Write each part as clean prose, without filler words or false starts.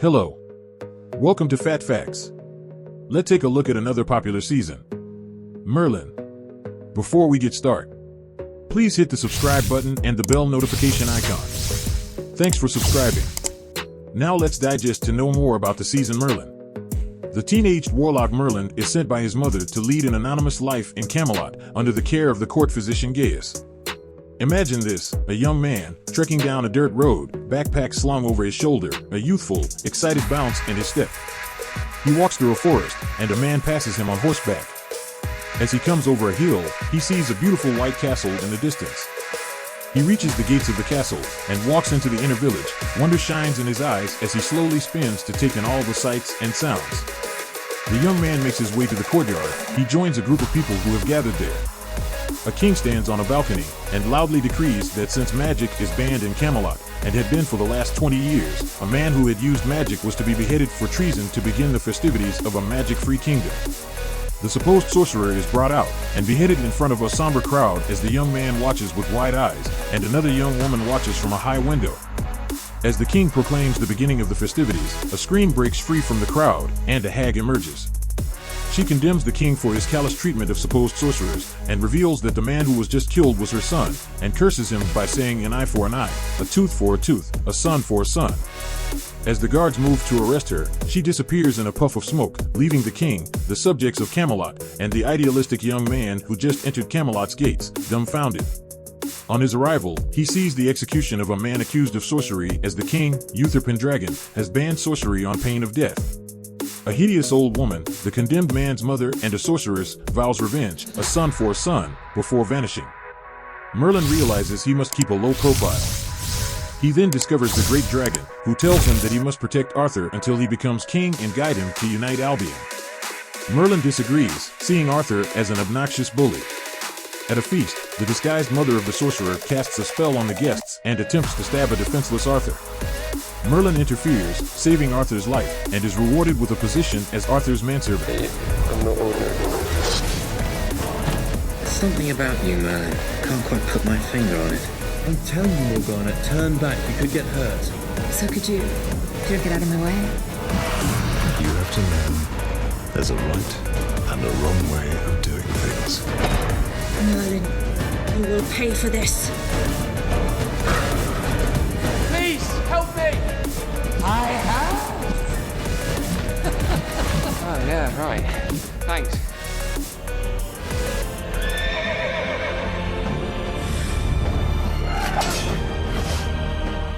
Hello. Welcome to Fat Facts. Let's take a look at another popular season, Merlin. Before we get started, please hit the subscribe button and the bell notification icon. Thanks for subscribing. Now let's digest to know more about the season Merlin. The teenaged warlock Merlin is sent by his mother to lead an anonymous life in Camelot under the care of the court physician Gaius. Imagine this, a young man, trekking down a dirt road, backpack slung over his shoulder, a youthful, excited bounce in his step. He walks through a forest, and a man passes him on horseback. As he comes over a hill, he sees a beautiful white castle in the distance. He reaches the gates of the castle, and walks into the inner village. Wonder shines in his eyes as he slowly spins to take in all the sights and sounds. The young man makes his way to the courtyard. He joins a group of people who have gathered there. A king stands on a balcony and loudly decrees that since magic is banned in Camelot, and had been for the last 20 years, a man who had used magic was to be beheaded for treason to begin the festivities of a magic-free kingdom. The supposed sorcerer is brought out and beheaded in front of a somber crowd as the young man watches with wide eyes, and another young woman watches from a high window. As the king proclaims the beginning of the festivities, a scream breaks free from the crowd, and a hag emerges. She condemns the king for his callous treatment of supposed sorcerers, and reveals that the man who was just killed was her son, and curses him by saying an eye for an eye, a tooth for a tooth, a son for a son. As the guards move to arrest her, she disappears in a puff of smoke, leaving the king, the subjects of Camelot, and the idealistic young man who just entered Camelot's gates, dumbfounded. On his arrival, he sees the execution of a man accused of sorcery as the king, Uther Pendragon, has banned sorcery on pain of death. A hideous old woman, the condemned man's mother and a sorceress, vows revenge, a son for a son, before vanishing. Merlin realizes he must keep a low profile. He then discovers the great dragon, who tells him that he must protect Arthur until he becomes king and guide him to unite Albion. Merlin disagrees, seeing Arthur as an obnoxious bully. At a feast, the disguised mother of the sorcerer casts a spell on the guests and attempts to stab a defenseless Arthur. Merlin interferes, saving Arthur's life, and is rewarded with a position as Arthur's manservant. I'm not ordinary. Something about you, Merlin. Can't quite put my finger on it. I'm telling you, Morgana, turn back. You could get hurt. So could you get out of my way? You have to learn there's a right and a wrong way of doing things. Merlin, you will pay for this. Please, help me! I have! Oh, yeah, right. Thanks.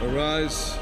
Arise